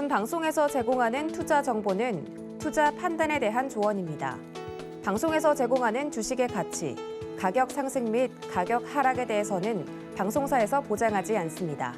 본 방송에서 제공하는 투자 정보는 투자 판단에 대한 조언입니다. 방송에서 제공하는 주식의 가치, 가격 상승 및 가격 하락에 대해서는 방송사에서 보장하지 않습니다.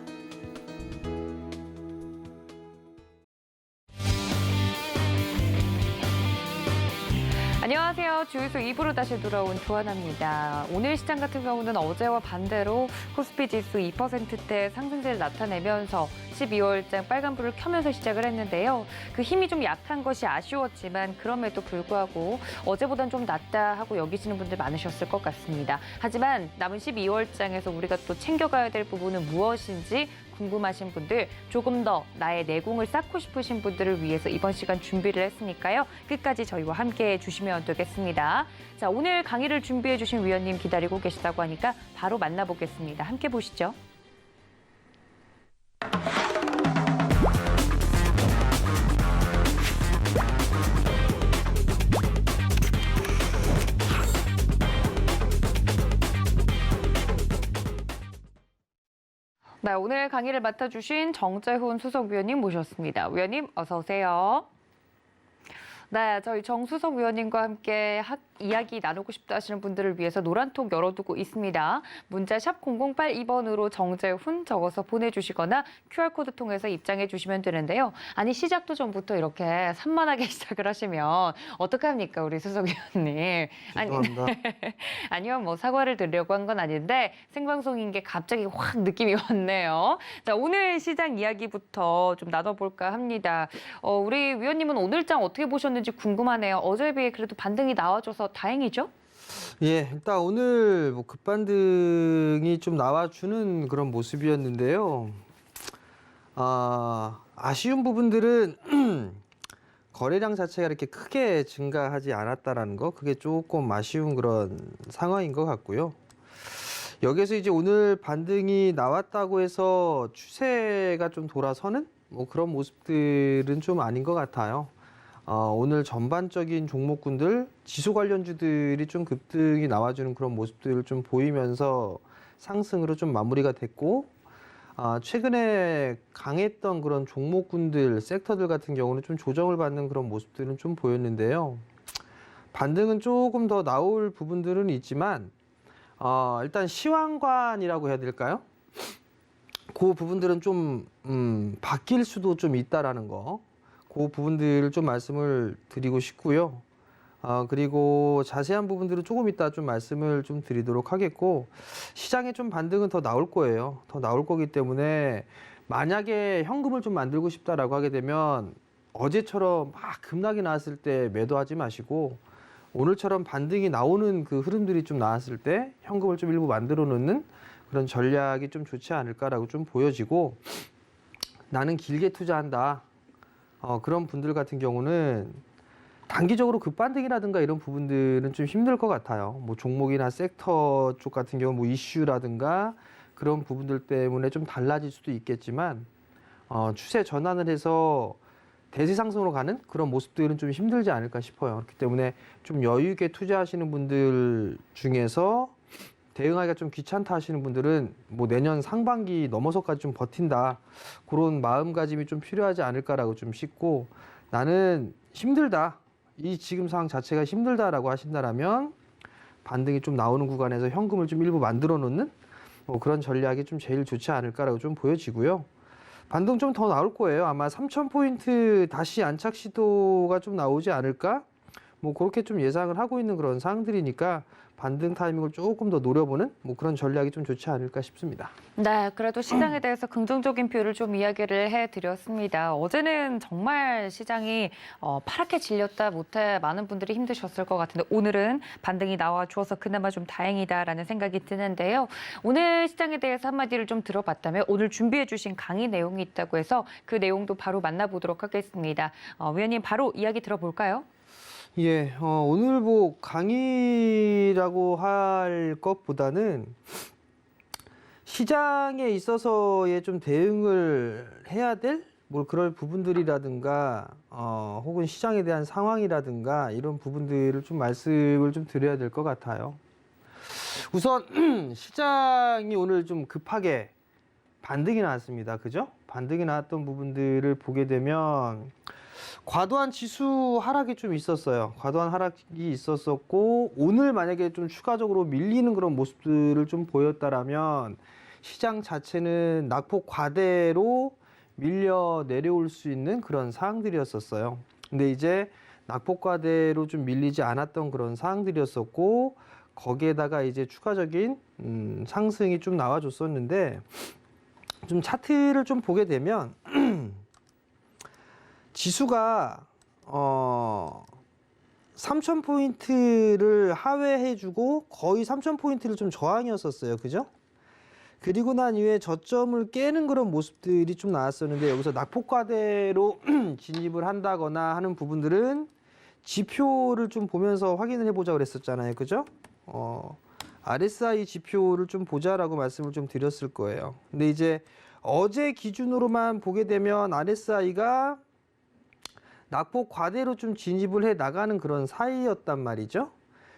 안녕하세요. 주유소 2부로 다시 돌아온 조하나입니다. 오늘 시장 같은 경우는 어제와 반대로 코스피 지수 2%대 상승세를 나타내면서 12월장 빨간불을 켜면서 시작을 했는데요. 그 힘이 좀 약한 것이 아쉬웠지만 그럼에도 불구하고 어제보단 좀 낫다 하고 여기시는 분들 많으셨을 것 같습니다. 하지만 남은 12월장에서 우리가 또 챙겨가야 될 부분은 무엇인지 궁금하신 분들, 조금 더 나의 내공을 쌓고 싶으신 분들을 위해서 이번 시간 준비를 했으니까요. 끝까지 저희와 함께해 주시면 되겠습니다. 자, 오늘 강의를 준비해 주신 위원님 기다리고 계시다고 하니까 바로 만나보겠습니다. 함께 보시죠. 네, 오늘 강의를 맡아주신 정재훈 수석위원님 모셨습니다. 위원님 어서 오세요. 네, 저희 정수석 위원님과 함께 이야기 나누고 싶다 하시는 분들을 위해서 노란톡 열어두고 있습니다. 문자 샵 0082번으로 정재훈 적어서 보내주시거나 QR코드 통해서 입장해 주시면 되는데요. 아니 시작도 전부터 이렇게 산만하게 시작을 하시면 어떡합니까 우리 수석 위원님. 죄송합니다. 아니요, 뭐 사과를 드리려고 한 건 아닌데 생방송인 게 갑자기 확 느낌이 왔네요. 자, 오늘 시장 이야기부터 좀 나눠볼까 합니다. 우리 위원님은 오늘 장 어떻게 보셨는지 궁금하네요. 어제에 비해 그래도 반등이 나와줘서 다행이죠? 예, 일단 오늘 뭐 급반등이 좀 나와주는 그런 모습이었는데요. 아쉬운 부분들은 거래량 자체가 이렇게 크게 증가하지 않았다라는 거, 그게 조금 아쉬운 그런 상황인 것 같고요. 여기서 이제 오늘 반등이 나왔다고 해서 추세가 좀 돌아서는 뭐 그런 모습들은 좀 아닌 것 같아요. 오늘 전반적인 종목군들, 지수 관련주들이 좀 급등이 나와주는 그런 모습들을 좀 보이면서 상승으로 좀 마무리가 됐고, 최근에 강했던 그런 종목군들, 섹터들 같은 경우는 좀 조정을 받는 그런 모습들은 좀 보였는데요. 반등은 조금 더 나올 부분들은 있지만, 일단 시황관이라고 해야 될까요? 그 부분들은 좀, 바뀔 수도 좀 있다라는 거. 그 부분들을 좀 말씀을 드리고 싶고요. 그리고 자세한 부분들은 조금 이따 좀 말씀을 좀 드리도록 하겠고, 시장에 좀 반등은 더 나올 거예요. 더 나올 거기 때문에 만약에 현금을 좀 만들고 싶다라고 하게 되면 어제처럼 막 급락이 나왔을 때 매도하지 마시고, 오늘처럼 반등이 나오는 그 흐름들이 좀 나왔을 때 현금을 좀 일부 만들어 놓는 그런 전략이 좀 좋지 않을까라고 좀 보여지고, 나는 길게 투자한다. 그런 분들 같은 경우는 단기적으로 급반등이라든가 이런 부분들은 좀 힘들 것 같아요. 뭐 종목이나 섹터 쪽 같은 경우 뭐 이슈라든가 그런 부분들 때문에 좀 달라질 수도 있겠지만, 추세 전환을 해서 대세 상승으로 가는 그런 모습들은 좀 힘들지 않을까 싶어요. 그렇기 때문에 좀 여유 있게 투자하시는 분들 중에서 대응하기가 좀 귀찮다 하시는 분들은 뭐 내년 상반기 넘어서까지 좀 버틴다, 그런 마음가짐이 좀 필요하지 않을까라고 좀 싶고, 나는 힘들다, 이 지금 상황 자체가 힘들다라고 하신다라면 반등이 좀 나오는 구간에서 현금을 좀 일부 만들어 놓는 뭐 그런 전략이 좀 제일 좋지 않을까라고 좀 보여지고요. 반등 좀 더 나올 거예요. 아마 3,000포인트 다시 안착 시도가 좀 나오지 않을까? 뭐 그렇게 좀 예상을 하고 있는 그런 상황들이니까 반등 타이밍을 조금 더 노려보는 뭐 그런 전략이 좀 좋지 않을까 싶습니다. 네, 그래도 시장에 대해서 긍정적인 뷰를 좀 이야기를 해드렸습니다. 어제는 정말 시장이 파랗게 질렸다 못해 많은 분들이 힘드셨을 것 같은데 오늘은 반등이 나와주어서 그나마 좀 다행이다라는 생각이 드는데요. 오늘 시장에 대해서 한마디를 좀 들어봤다면 오늘 준비해 주신 강의 내용이 있다고 해서 그 내용도 바로 만나보도록 하겠습니다. 위원님 바로 이야기 들어볼까요? 예, 오늘 뭐 강의라고 할 것보다는 시장에 있어서의 좀 대응을 해야 될 뭐 그럴 부분들이라든가 혹은 시장에 대한 상황이라든가 이런 부분들을 좀 말씀을 좀 드려야 될 것 같아요. 우선 시장이 오늘 좀 급하게 반등이 나왔습니다. 그죠? 반등이 나왔던 부분들을 보게 되면 과도한 지수 하락이 좀 있었어요. 과도한 하락이 있었었고 오늘 만약에 좀 추가적으로 밀리는 그런 모습들을 좀 보였다라면 시장 자체는 낙폭 과대로 밀려 내려올 수 있는 그런 사항들이었었어요. 근데 이제 낙폭 과대로 좀 밀리지 않았던 그런 사항들이었었고 거기에다가 이제 추가적인 상승이 좀 나와줬었는데 좀 차트를 좀 보게 되면 지수가 3,000포인트를 하회해주고 거의 3,000포인트를 좀 저항이었었어요. 그죠? 그리고 난 이후에 저점을 깨는 그런 모습들이 좀 나왔었는데 여기서 낙폭과대로 진입을 한다거나 하는 부분들은 지표를 좀 보면서 확인을 해보자고 그랬었잖아요. 그죠? RSI 지표를 좀 보자라고 말씀을 좀 드렸을 거예요. 근데 이제 어제 기준으로만 보게 되면 RSI가 낙폭 과대로 좀 진입을 해 나가는 그런 사이였단 말이죠.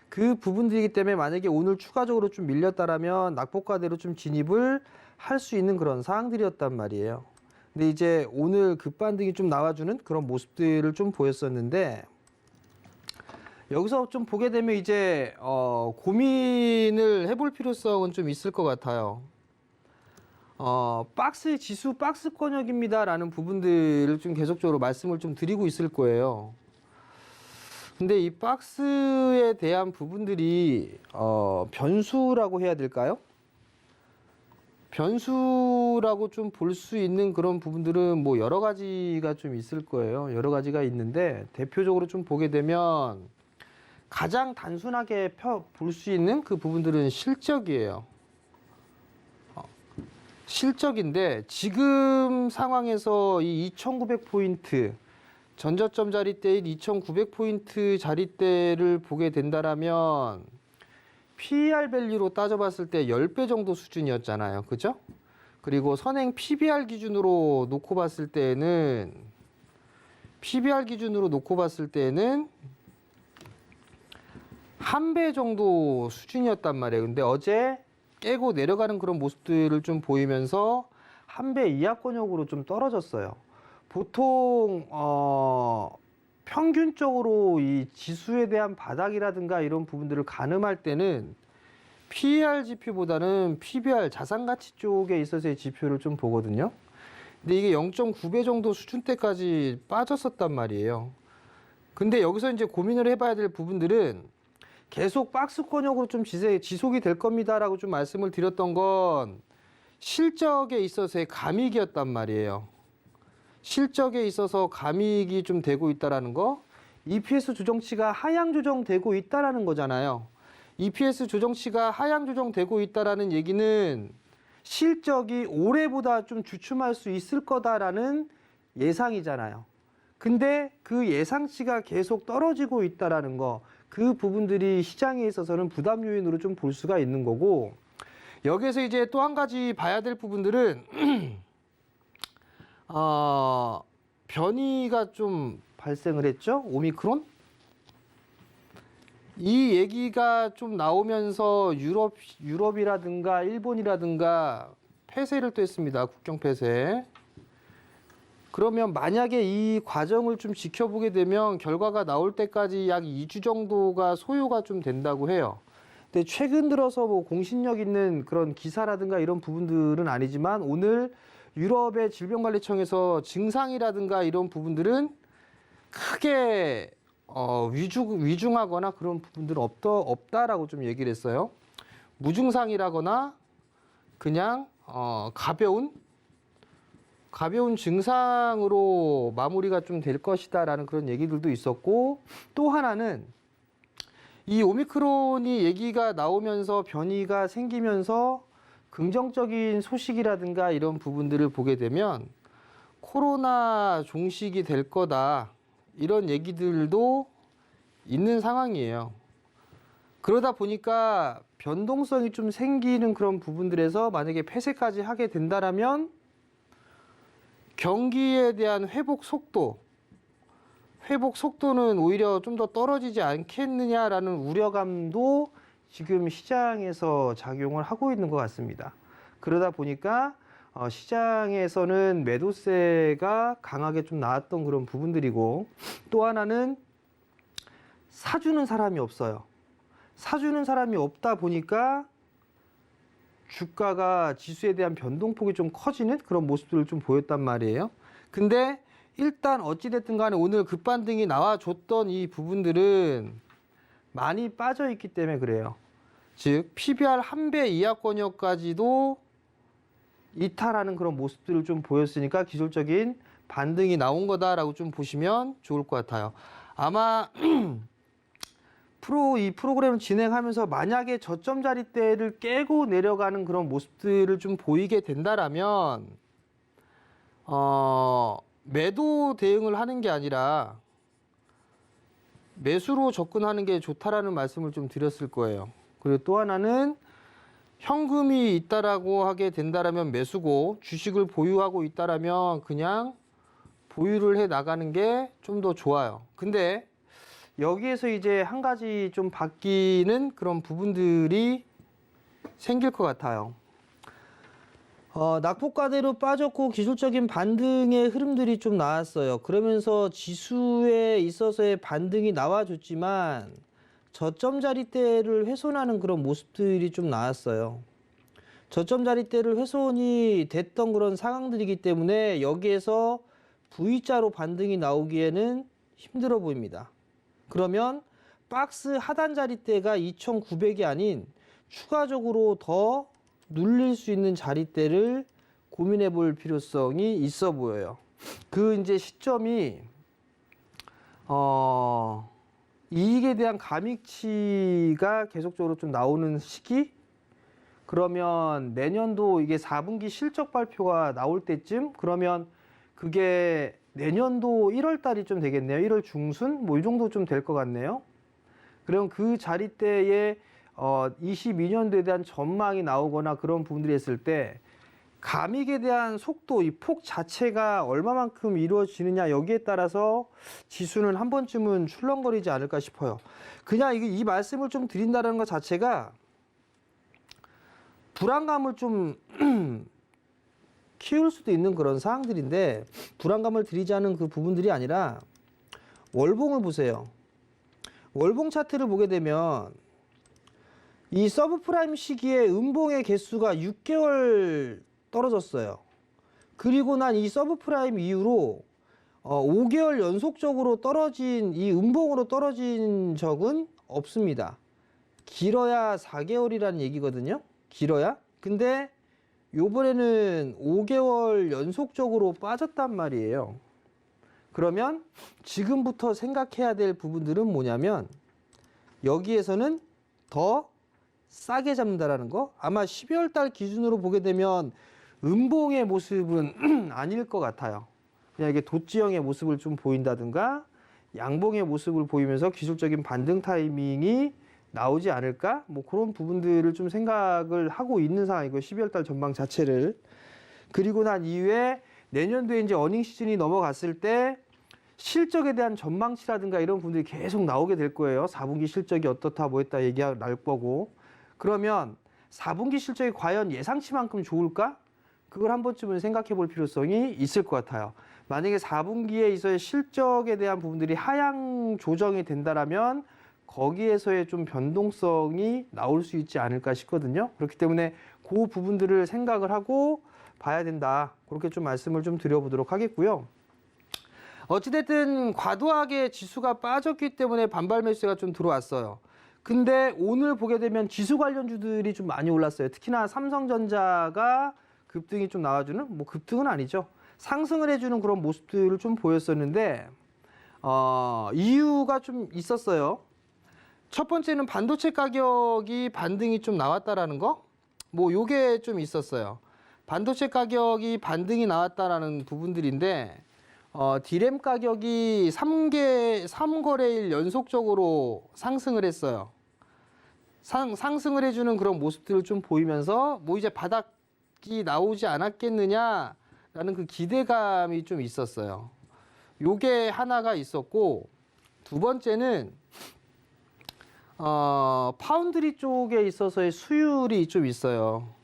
그 부분들이기 때문에 만약에 오늘 추가적으로 좀 밀렸다라면 낙폭 과대로 좀 진입을 할 수 있는 그런 사항들이었단 말이에요. 근데 이제 오늘 급반등이 좀 나와주는 그런 모습들을 좀 보였었는데 여기서 좀 보게 되면 이제 고민을 해볼 필요성은 좀 있을 것 같아요. 박스 지수 박스권역입니다라는 부분들을 좀 계속적으로 말씀을 좀 드리고 있을 거예요. 근데 이 박스에 대한 부분들이 변수라고 해야 될까요? 변수라고 좀 볼 수 있는 그런 부분들은 뭐 여러 가지가 좀 있을 거예요. 여러 가지가 있는데 대표적으로 좀 보게 되면 가장 단순하게 볼 수 있는 그 부분들은 실적이에요. 실적인데 지금 상황에서 이 2,900포인트 전저점 자리대인 2,900포인트 자리대를 보게 된다라면 PER 밸류로 따져봤을 때 10배 정도 수준이었잖아요. 그죠? 그리고 선행 PBR 기준으로 놓고 봤을 때는 한 배 정도 수준이었단 말이에요. 근데 어제 깨고 내려가는 그런 모습들을 좀 보이면서 한 배 이하권역으로 좀 떨어졌어요. 보통 평균적으로 이 지수에 대한 바닥이라든가 이런 부분들을 가늠할 때는 PER 지표보다는 PBR 자산가치 쪽에 있어서의 지표를 좀 보거든요. 근데 이게 0.9배 정도 수준대까지 빠졌었단 말이에요. 근데 여기서 이제 고민을 해봐야 될 부분들은 계속 박스권역으로 좀 지속이 될 겁니다라고 좀 말씀을 드렸던 건 실적에 있어서의 감익이었단 말이에요. 실적에 있어서 감익이 좀 되고 있다라는 거, EPS 조정치가 하향 조정되고 있다라는 거잖아요. EPS 조정치가 하향 조정되고 있다라는 얘기는 실적이 올해보다 좀 주춤할 수 있을 거다라는 예상이잖아요. 근데 그 예상치가 계속 떨어지고 있다라는 거, 그 부분들이 시장에 있어서는 부담 요인으로 좀 볼 수가 있는 거고, 여기에서 이제 또 한 가지 봐야 될 부분들은 변이가 좀 발생을 했죠. 오미크론. 이 얘기가 좀 나오면서 유럽이라든가 일본이라든가 폐쇄를 또 했습니다. 국경 폐쇄. 그러면 만약에 이 과정을 좀 지켜보게 되면 결과가 나올 때까지 약 2주 정도가 소요가 좀 된다고 해요. 근데 최근 들어서 뭐 공신력 있는 그런 기사라든가 이런 부분들은 아니지만 오늘 유럽의 질병관리청에서 증상이라든가 이런 부분들은 크게 위중하거나 그런 부분들은 없다라고 좀 얘기를 했어요. 무증상이라거나 그냥 가벼운 증상으로 마무리가 좀 될 것이다라는 그런 얘기들도 있었고, 또 하나는 이 오미크론이 얘기가 나오면서 변이가 생기면서 긍정적인 소식이라든가 이런 부분들을 보게 되면 코로나 종식이 될 거다 이런 얘기들도 있는 상황이에요. 그러다 보니까 변동성이 좀 생기는 그런 부분들에서 만약에 폐쇄까지 하게 된다라면 경기에 대한 회복 속도는 오히려 좀 더 떨어지지 않겠느냐라는 우려감도 지금 시장에서 작용을 하고 있는 것 같습니다. 그러다 보니까 시장에서는 매도세가 강하게 좀 나왔던 그런 부분들이고, 또 하나는 사주는 사람이 없어요. 사주는 사람이 없다 보니까 주가가 지수에 대한 변동폭이 좀 커지는 그런 모습들을 좀 보였단 말이에요. 근데 일단 어찌됐든 간에 오늘 급반등이 나와줬던 이 부분들은 많이 빠져 있기 때문에 그래요. 즉 PBR 1배 이하권역까지도 이탈하는 그런 모습들을 좀 보였으니까 기술적인 반등이 나온 거다라고 좀 보시면 좋을 것 같아요. 아마 이 프로그램을 진행하면서 만약에 저점 자리대를 깨고 내려가는 그런 모습들을 좀 보이게 된다라면 매도 대응을 하는 게 아니라 매수로 접근하는 게 좋다라는 말씀을 좀 드렸을 거예요. 그리고 또 하나는 현금이 있다라고 하게 된다라면 매수고, 주식을 보유하고 있다라면 그냥 보유를 해 나가는 게 좀 더 좋아요. 근데 여기에서 이제 한 가지 좀 바뀌는 그런 부분들이 생길 것 같아요. 낙폭과대로 빠졌고 기술적인 반등의 흐름들이 좀 나왔어요. 그러면서 지수에 있어서의 반등이 나와줬지만 저점 자리대를 훼손하는 그런 모습들이 좀 나왔어요. 저점 자리대를 훼손이 됐던 그런 상황들이기 때문에 여기에서 V자로 반등이 나오기에는 힘들어 보입니다. 그러면 박스 하단 자리대가 2,900이 아닌 추가적으로 더 눌릴 수 있는 자리대를 고민해 볼 필요성이 있어 보여요. 그 이제 시점이 이익에 대한 감익치가 계속적으로 좀 나오는 시기? 그러면 내년도 이게 4분기 실적 발표가 나올 때쯤, 그러면 그게 내년도 1월 달이 좀 되겠네요. 1월 중순? 뭐 이 정도 좀 될 것 같네요. 그럼 그 자리대에 22년도에 대한 전망이 나오거나 그런 부분들이 있을 때 감익에 대한 속도, 이 폭 자체가 얼마만큼 이루어지느냐, 여기에 따라서 지수는 한 번쯤은 출렁거리지 않을까 싶어요. 그냥 이 말씀을 좀 드린다는 것 자체가 불안감을 좀 키울 수도 있는 그런 사항들인데, 불안감을 드리자는 그 부분들이 아니라 월봉을 보세요. 월봉 차트를 보게 되면 이 서브프라임 시기에 음봉의 개수가 6개월 떨어졌어요. 그리고 난 이 서브프라임 이후로 5개월 연속적으로 떨어진, 이 음봉으로 떨어진 적은 없습니다. 길어야 4개월이라는 얘기거든요. 길어야. 근데 요번에는 5개월 연속적으로 빠졌단 말이에요. 그러면 지금부터 생각해야 될 부분들은 뭐냐면, 여기에서는 더 싸게 잡는다라는 거. 아마 12월 달 기준으로 보게 되면 음봉의 모습은 아닐 것 같아요. 그냥 이게 도지형의 모습을 좀 보인다든가 양봉의 모습을 보이면서 기술적인 반등 타이밍이 나오지 않을까? 뭐 그런 부분들을 좀 생각을 하고 있는 상황이고, 12월 달 전망 자체를. 그리고 난 이후에 내년도에 이제 어닝 시즌이 넘어갔을 때 실적에 대한 전망치라든가 이런 부분들이 계속 나오게 될 거예요. 4분기 실적이 어떻다 뭐 했다 얘기가 날 거고. 그러면 4분기 실적이 과연 예상치만큼 좋을까? 그걸 한 번쯤은 생각해 볼 필요성이 있을 것 같아요. 만약에 4분기에 있어의 실적에 대한 부분들이 하향 조정이 된다라면 거기에서의 좀 변동성이 나올 수 있지 않을까 싶거든요. 그렇기 때문에 그 부분들을 생각을 하고 봐야 된다. 그렇게 좀 말씀을 좀 드려보도록 하겠고요. 어찌됐든 과도하게 지수가 빠졌기 때문에 반발 매수가 좀 들어왔어요. 근데 오늘 보게 되면 지수 관련주들이 좀 많이 올랐어요. 특히나 삼성전자가 급등이 좀 나와주는, 뭐 급등은 아니죠. 상승을 해주는 그런 모습들을 좀 보였었는데, 이유가 좀 있었어요. 첫 번째는 반도체 가격이 반등이 좀 나왔다라는 거? 뭐 요게 좀 있었어요. 반도체 가격이 반등이 나왔다라는 부분들인데, 디램 가격이 3거래일 연속적으로 상승을 했어요. 상승을 해주는 그런 모습들을 좀 보이면서 뭐 이제 바닥이 나오지 않았겠느냐라는 그 기대감이 좀 있었어요. 요게 하나가 있었고, 두 번째는 파운드리 쪽에 있어서의 수율이 좀 있어요.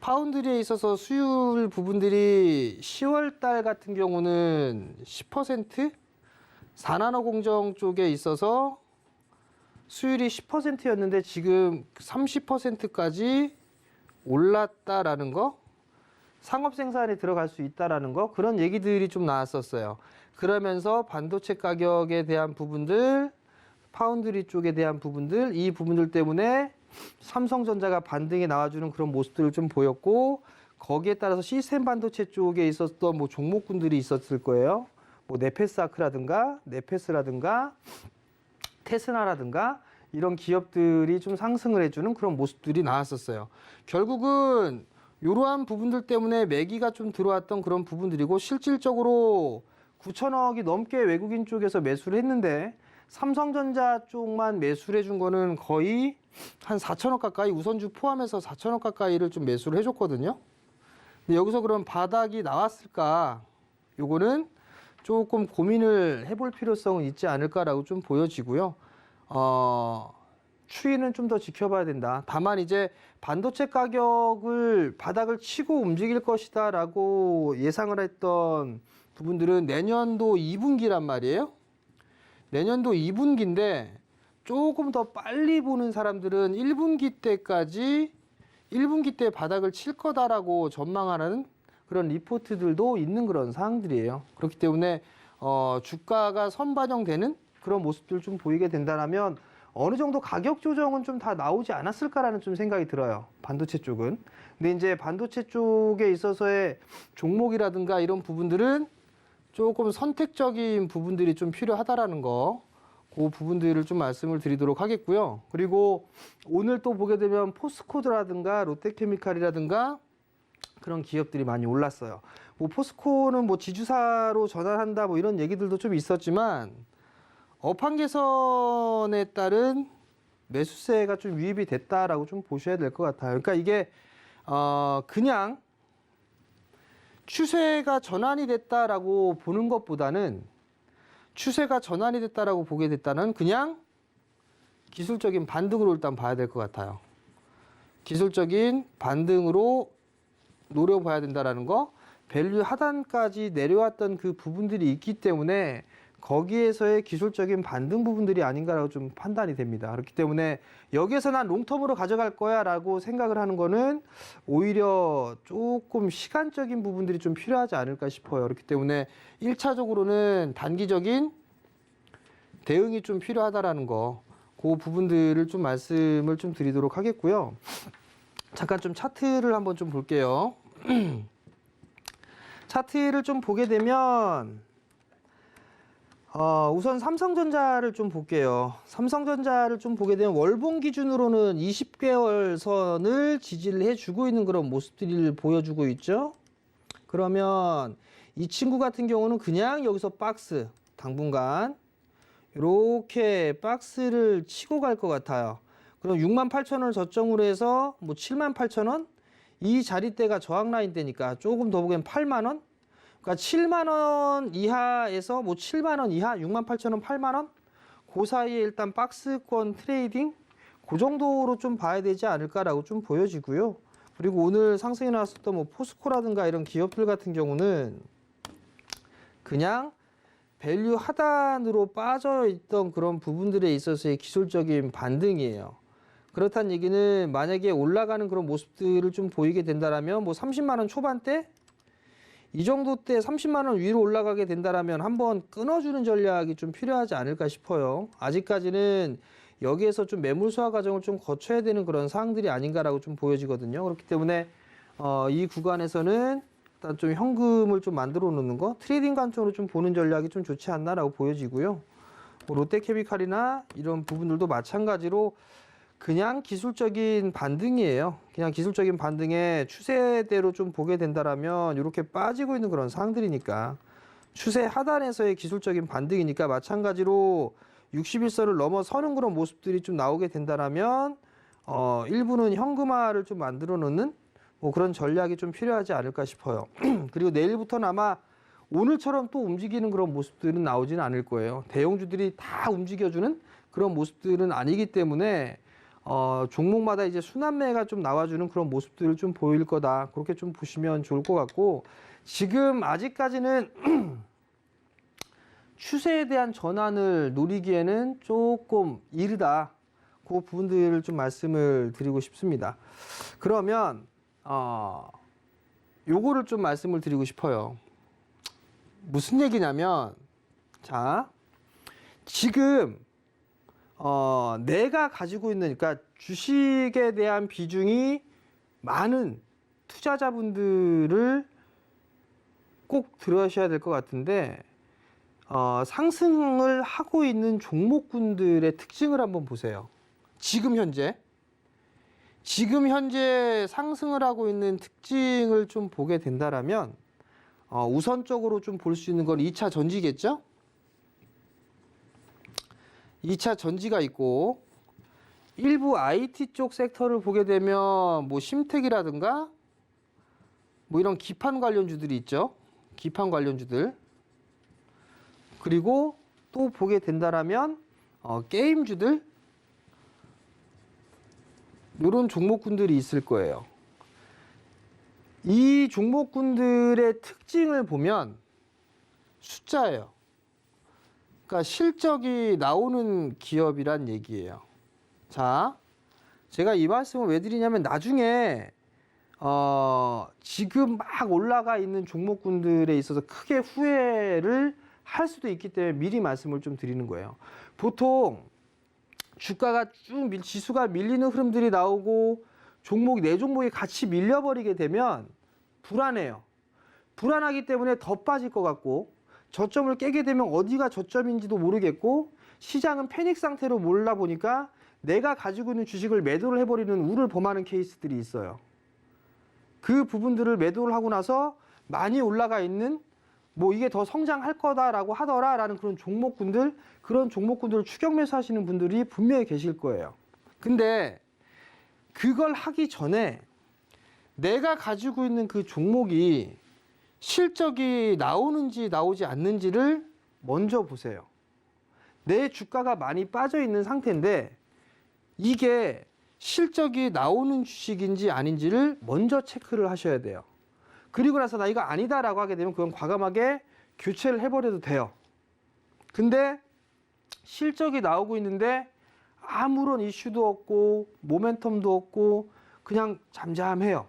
파운드리에 있어서 수율 부분들이 10월 달 같은 경우는 10%? 4나노 공정 쪽에 있어서 수율이 10%였는데 지금 30%까지 올랐다라는 거, 상업 생산에 들어갈 수 있다라는 거, 그런 얘기들이 좀 나왔었어요. 그러면서 반도체 가격에 대한 부분들, 파운드리 쪽에 대한 부분들, 이 부분들 때문에 삼성전자가 반등에 나와주는 그런 모습들을 좀 보였고, 거기에 따라서 시스템 반도체 쪽에 있었던 뭐 종목군들이 있었을 거예요. 뭐 네페스아크라든가 네페스라든가 테스나라든가 이런 기업들이 좀 상승을 해주는 그런 모습들이 나왔었어요. 결국은 이러한 부분들 때문에 매기가 좀 들어왔던 그런 부분들이고, 실질적으로 9천억이 넘게 외국인 쪽에서 매수를 했는데 삼성전자 쪽만 매수를 해준 거는 거의 한 4천억 가까이, 우선주 포함해서 4천억 가까이를 좀 매수를 해줬거든요. 근데 여기서 그럼 바닥이 나왔을까? 요거는 조금 고민을 해볼 필요성은 있지 않을까라고 좀 보여지고요. 추이는 좀 더 지켜봐야 된다. 다만 이제 반도체 가격을 바닥을 치고 움직일 것이다라고 예상을 했던 부분들은 내년도 2분기란 말이에요. 내년도 2분기인데 조금 더 빨리 보는 사람들은 1분기 때까지 1분기 때 바닥을 칠 거다라고 전망하는 그런 리포트들도 있는 그런 사항들이에요. 그렇기 때문에 주가가 선반영되는 그런 모습들 좀 보이게 된다면 어느 정도 가격 조정은 좀 다 나오지 않았을까라는 좀 생각이 들어요. 반도체 쪽은. 근데 이제 반도체 쪽에 있어서의 종목이라든가 이런 부분들은 조금 선택적인 부분들이 좀 필요하다라는 거, 그 부분들을 좀 말씀을 드리도록 하겠고요. 그리고 오늘 또 보게 되면 포스코드라든가 롯데케미칼이라든가 그런 기업들이 많이 올랐어요. 뭐 포스코는 뭐 지주사로 전환한다 뭐 이런 얘기들도 좀 있었지만 업황 개선에 따른 매수세가 좀 유입이 됐다라고 좀 보셔야 될 것 같아요. 그러니까 이게 그냥 추세가 전환이 됐다라고 보는 것보다는, 추세가 전환이 됐다라고 보게 됐다는 그냥 기술적인 반등으로 일단 봐야 될 것 같아요. 기술적인 반등으로 노려봐야 된다라는 거, 밸류 하단까지 내려왔던 그 부분들이 있기 때문에 거기에서의 기술적인 반등 부분들이 아닌가라고 좀 판단이 됩니다. 그렇기 때문에 여기에서 난 롱텀으로 가져갈 거야 라고 생각을 하는 거는 오히려 조금 시간적인 부분들이 좀 필요하지 않을까 싶어요. 그렇기 때문에 1차적으로는 단기적인 대응이 좀 필요하다라는 거, 그 부분들을 좀 말씀을 좀 드리도록 하겠고요. 잠깐 좀 차트를 한번 좀 볼게요. 차트를 좀 보게 되면 우선 삼성전자를 좀 볼게요. 삼성전자를 좀 보게 되면 월봉 기준으로는 20개월 선을 지지를 해주고 있는 그런 모습들을 보여주고 있죠. 그러면 이 친구 같은 경우는 그냥 여기서 박스, 당분간 이렇게 박스를 치고 갈 것 같아요. 그럼 68,000원을 저점으로 해서 뭐 78,000원? 이 자리대가 저항 라인대니까 조금 더 보기엔 8만원? 그러니까 7만원 이하에서 뭐 7만원 이하, 68,000원, 8만원? 그 사이에 일단 박스권 트레이딩? 그 정도로 좀 봐야 되지 않을까라고 좀 보여지고요. 그리고 오늘 상승이 나왔었던 뭐 포스코라든가 이런 기업들 같은 경우는 그냥 밸류 하단으로 빠져 있던 그런 부분들에 있어서의 기술적인 반등이에요. 그렇다는 얘기는 만약에 올라가는 그런 모습들을 좀 보이게 된다라면 뭐 30만원 초반대? 이 정도 때 30만원 위로 올라가게 된다라면 한번 끊어주는 전략이 좀 필요하지 않을까 싶어요. 아직까지는 여기에서 좀 매물 소화 과정을 좀 거쳐야 되는 그런 사항들이 아닌가라고 좀 보여지거든요. 그렇기 때문에 이 구간에서는 일단 좀 현금을 좀 만들어 놓는 거, 트레이딩 관점으로 좀 보는 전략이 좀 좋지 않나라고 보여지고요. 뭐 롯데케미칼이나 이런 부분들도 마찬가지로 그냥 기술적인 반등이에요. 그냥 기술적인 반등의 추세대로 좀 보게 된다라면 이렇게 빠지고 있는 그런 상황들이니까, 추세 하단에서의 기술적인 반등이니까 마찬가지로 61선을 넘어서는 그런 모습들이 좀 나오게 된다라면 일부는 현금화를 좀 만들어 놓는 뭐 그런 전략이 좀 필요하지 않을까 싶어요. 그리고 내일부터는 아마 오늘처럼 또 움직이는 그런 모습들은 나오지는 않을 거예요. 대형주들이 다 움직여주는 그런 모습들은 아니기 때문에 종목마다 이제 순환매가 좀 나와주는 그런 모습들을 좀 보일 거다. 그렇게 좀 보시면 좋을 것 같고, 지금 아직까지는 추세에 대한 전환을 노리기에는 조금 이르다. 그 부분들을 좀 말씀을 드리고 싶습니다. 그러면 요거를 좀 말씀을 드리고 싶어요. 무슨 얘기냐면, 자, 지금 내가 가지고 있는, 그러니까 주식에 대한 비중이 많은 투자자분들을 꼭 들으셔야 될 것 같은데, 상승을 하고 있는 종목군들의 특징을 한번 보세요. 지금 현재 상승을 하고 있는 특징을 좀 보게 된다라면, 우선적으로 좀 볼 수 있는 건 2차 전지겠죠? 2차 전지가 있고, 일부 IT 쪽 섹터를 보게 되면 뭐 심텍이라든가 뭐 이런 기판 관련주들이 있죠. 기판 관련주들. 그리고 또 보게 된다라면 게임주들, 이런 종목군들이 있을 거예요. 이 종목군들의 특징을 보면 숫자예요. 그러니까 실적이 나오는 기업이란 얘기예요. 자, 제가 이 말씀을 왜 드리냐면, 나중에 지금 막 올라가 있는 종목군들에 있어서 크게 후회를 할 수도 있기 때문에 미리 말씀을 좀 드리는 거예요. 보통 주가가 지수가 밀리는 흐름들이 나오고 내 종목이 같이 밀려버리게 되면 불안해요. 불안하기 때문에 더 빠질 것 같고, 저점을 깨게 되면 어디가 저점인지도 모르겠고, 시장은 패닉 상태로 몰라 보니까 내가 가지고 있는 주식을 매도를 해버리는 우를 범하는 케이스들이 있어요. 그 부분들을 매도를 하고 나서 많이 올라가 있는, 뭐 이게 더 성장할 거다라고 하더라라는 그런 종목군들을 추격 매수하시는 분들이 분명히 계실 거예요. 근데 그걸 하기 전에 내가 가지고 있는 그 종목이 실적이 나오는지 나오지 않는지를 먼저 보세요. 내 주가가 많이 빠져 있는 상태인데 이게 실적이 나오는 주식인지 아닌지를 먼저 체크를 하셔야 돼요. 그리고 나서 나 이거 아니다라고 하게 되면 그건 과감하게 교체를 해버려도 돼요. 근데 실적이 나오고 있는데 아무런 이슈도 없고 모멘텀도 없고 그냥 잠잠해요.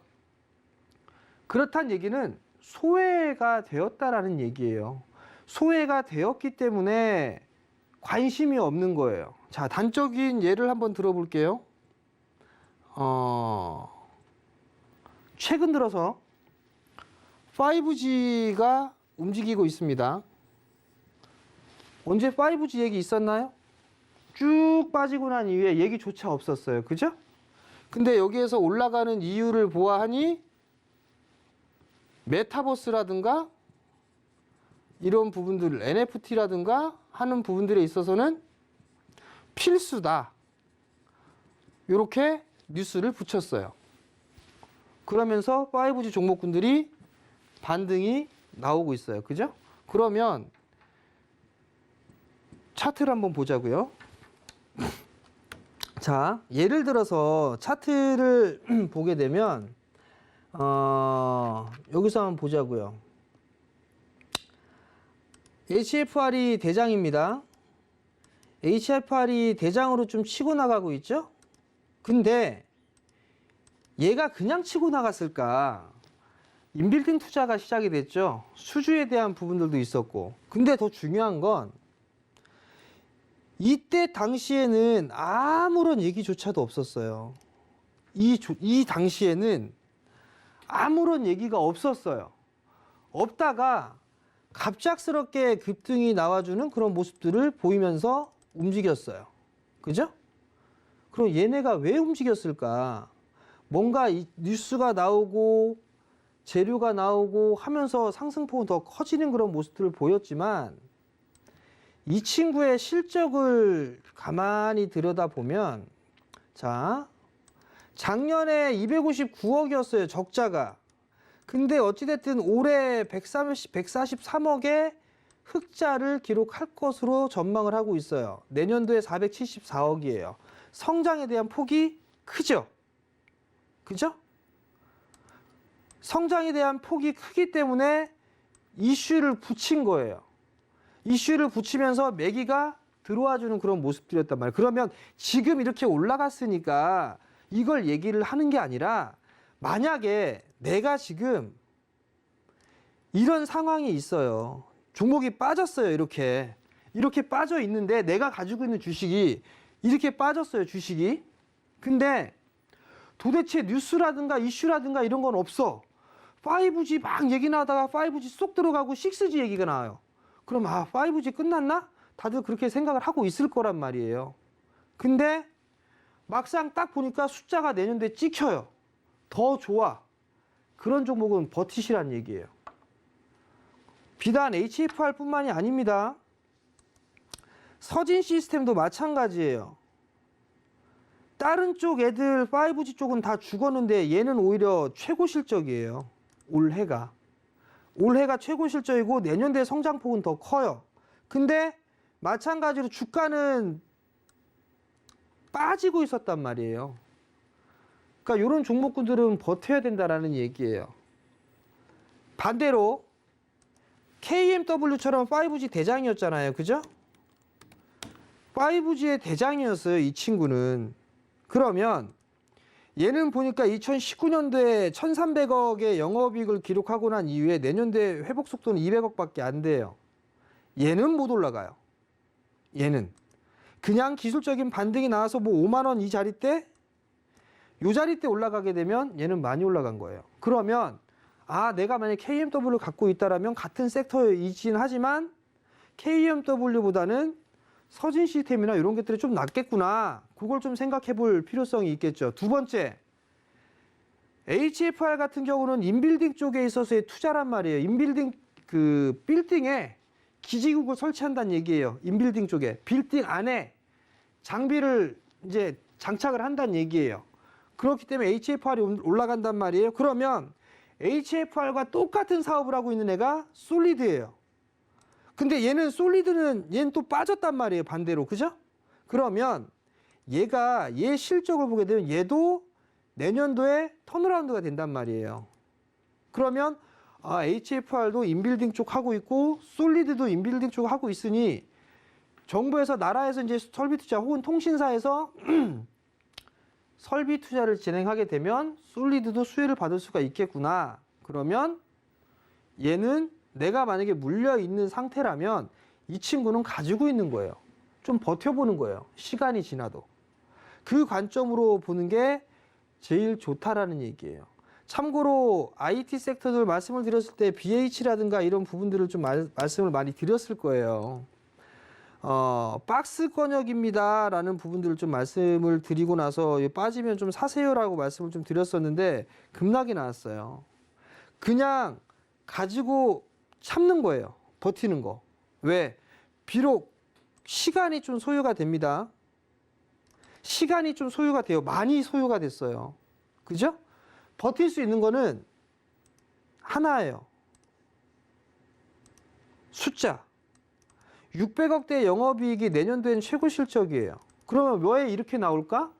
그렇다는 얘기는 소외가 되었다라는 얘기예요. 소외가 되었기 때문에 관심이 없는 거예요. 자, 단적인 예를 한번 들어볼게요. 최근 들어서 5G가 움직이고 있습니다. 언제 5G 얘기 있었나요? 쭉 빠지고 난 이후에 얘기조차 없었어요. 그죠? 근데 여기에서 올라가는 이유를 보아하니 메타버스라든가 이런 부분들, NFT라든가 하는 부분들에 있어서는 필수다. 이렇게 뉴스를 붙였어요. 그러면서 5G 종목군들이 반등이 나오고 있어요. 그죠? 그러면 차트를 한번 보자고요. 자, 예를 들어서 차트를 보게 되면 여기서 한번 보자고요. HFR이 대장입니다. HFR이 대장으로 좀 치고 나가고 있죠? 근데 얘가 그냥 치고 나갔을까? 인빌딩 투자가 시작이 됐죠. 수주에 대한 부분들도 있었고. 근데 더 중요한 건 이때 당시에는 아무런 얘기조차도 없었어요. 이 당시에는 아무런 얘기가 없었어요. 없다가 갑작스럽게 급등이 나와주는 그런 모습들을 보이면서 움직였어요. 그죠? 그럼 얘네가 왜 움직였을까? 뭔가 이 뉴스가 나오고 재료가 나오고 하면서 상승폭은 더 커지는 그런 모습들을 보였지만 이 친구의 실적을 가만히 들여다보면, 자, 작년에 259억이었어요, 적자가. 근데 어찌됐든 올해 143억의 흑자를 기록할 것으로 전망을 하고 있어요. 내년도에 474억이에요. 성장에 대한 폭이 크죠. 그죠? 성장에 대한 폭이 크기 때문에 이슈를 붙인 거예요. 이슈를 붙이면서 매기가 들어와 주는 그런 모습들이었단 말이에요. 그러면 지금 이렇게 올라갔으니까 이걸 얘기를 하는 게 아니라 만약에 내가 지금 이런 상황이 있어요. 종목이 빠졌어요. 이렇게 빠져 있는데 내가 가지고 있는 주식이 이렇게 빠졌어요. 주식이. 근데 도대체 뉴스라든가 이슈라든가 이런 건 없어. 5G 막 얘기 나다가 5G 쏙 들어가고 6G 얘기가 나와요. 그럼 5G 끝났나? 다들 그렇게 생각을 하고 있을 거란 말이에요. 근데 막상 딱 보니까 숫자가 내년도에 찍혀요. 더 좋아. 그런 종목은 버티시란 얘기예요. 비단 HFR뿐만이 아닙니다. 서진 시스템도 마찬가지예요. 다른 쪽 애들 5G 쪽은 다 죽었는데 얘는 오히려 최고 실적이에요. 올해가 최고 실적이고 내년도에 성장폭은 더 커요. 근데 마찬가지로 주가는 빠지고 있었단 말이에요. 그러니까 이런 종목군들은 버텨야 된다라는 얘기예요. 반대로 KMW처럼 5G 대장이었잖아요. 그죠? 5G의 대장이었어요. 이 친구는. 그러면 얘는 보니까 2019년도에 1,300억의 영업이익을 기록하고 난 이후에 내년도에 회복 속도는 200억밖에 안 돼요. 얘는 못 올라가요. 얘는 그냥 기술적인 반등이 나와서 뭐 5만 원 이 자리대 이 자리대 올라가게 되면 얘는 많이 올라간 거예요. 그러면 내가 만약 KMW를 갖고 있다라면 같은 섹터이긴 하지만 KMW보다는 서진 시스템이나 이런 것들이 좀 낫겠구나. 그걸 좀 생각해 볼 필요성이 있겠죠. 두 번째, HFR 같은 경우는 인빌딩 쪽에 있어서의 투자란 말이에요. 인빌딩 그 빌딩에 기지국을 설치한다는 얘기예요. 인빌딩 쪽에 빌딩 안에 장비를 이제 장착을 한다는 얘기예요. 그렇기 때문에 HFR이 올라간단 말이에요. 그러면 HFR과 똑같은 사업을 하고 있는 애가 솔리드예요. 근데 얘는 얘는 또 빠졌단 말이에요. 반대로. 그죠? 그러면 얘 실적을 보게 되면 얘도 내년도에 턴어라운드가 된단 말이에요. 그러면 HFR도 인빌딩 쪽 하고 있고 솔리드도 인빌딩 쪽 하고 있으니 정부에서 나라에서 이제 설비 투자 혹은 통신사에서 설비 투자를 진행하게 되면 솔리드도 수혜를 받을 수가 있겠구나. 그러면 얘는 내가 만약에 물려 있는 상태라면 이 친구는 가지고 있는 거예요. 좀 버텨보는 거예요. 시간이 지나도. 그 관점으로 보는 게 제일 좋다라는 얘기예요. 참고로 IT 섹터들 말씀을 드렸을 때 BH라든가 이런 부분들을 좀 말씀을 많이 드렸을 거예요. 박스 권역입니다 라는 부분들을 좀 말씀을 드리고 나서 빠지면 좀 사세요라고 말씀을 좀 드렸었는데 급락이 나왔어요. 그냥 가지고 참는 거예요. 버티는 거. 왜? 비록 시간이 좀 소요가 됩니다. 시간이 좀 소요가 돼요. 많이 소요가 됐어요. 그죠? 버틸 수 있는 거는 하나예요. 숫자. 600억대 영업이익이 내년도엔 최고 실적이에요. 그러면 왜 이렇게 나올까?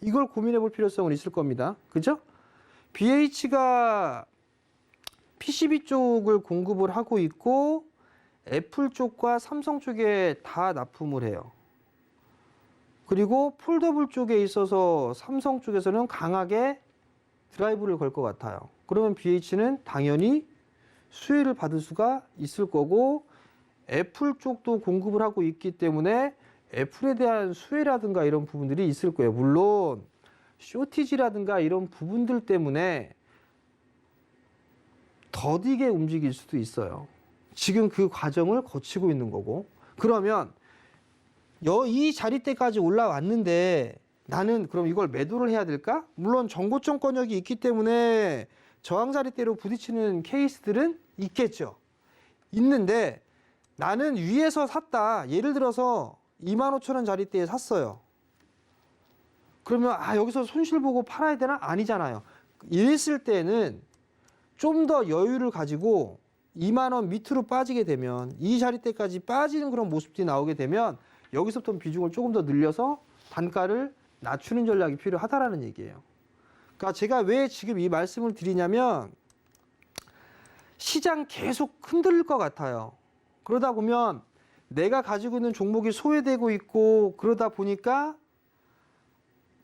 이걸 고민해 볼 필요성은 있을 겁니다. 그죠? BH가 PCB 쪽을 공급을 하고 있고 애플 쪽과 삼성 쪽에 다 납품을 해요. 그리고 폴더블 쪽에 있어서 삼성 쪽에서는 강하게 드라이브를 걸 것 같아요. 그러면 BH는 당연히 수혜를 받을 수가 있을 거고 애플 쪽도 공급을 하고 있기 때문에 애플에 대한 수혜라든가 이런 부분들이 있을 거예요. 물론 쇼티지라든가 이런 부분들 때문에 더디게 움직일 수도 있어요. 지금 그 과정을 거치고 있는 거고. 그러면 이 자리대까지 올라왔는데 나는 그럼 이걸 매도를 해야 될까? 물론 정고점 권역이 있기 때문에 저항 자리대로 부딪히는 케이스들은 있겠죠. 있는데 나는 위에서 샀다. 예를 들어서 25,000원 자리대에 샀어요. 그러면 여기서 손실 보고 팔아야 되나? 아니잖아요. 이랬을 때는 좀 더 여유를 가지고 2만 원 밑으로 빠지게 되면 이 자리대까지 빠지는 그런 모습들이 나오게 되면 여기서부터 비중을 조금 더 늘려서 단가를 낮추는 전략이 필요하다라는 얘기예요. 그러니까 제가 왜 지금 이 말씀을 드리냐면 시장 계속 흔들릴 것 같아요. 그러다 보면 내가 가지고 있는 종목이 소외되고 있고 그러다 보니까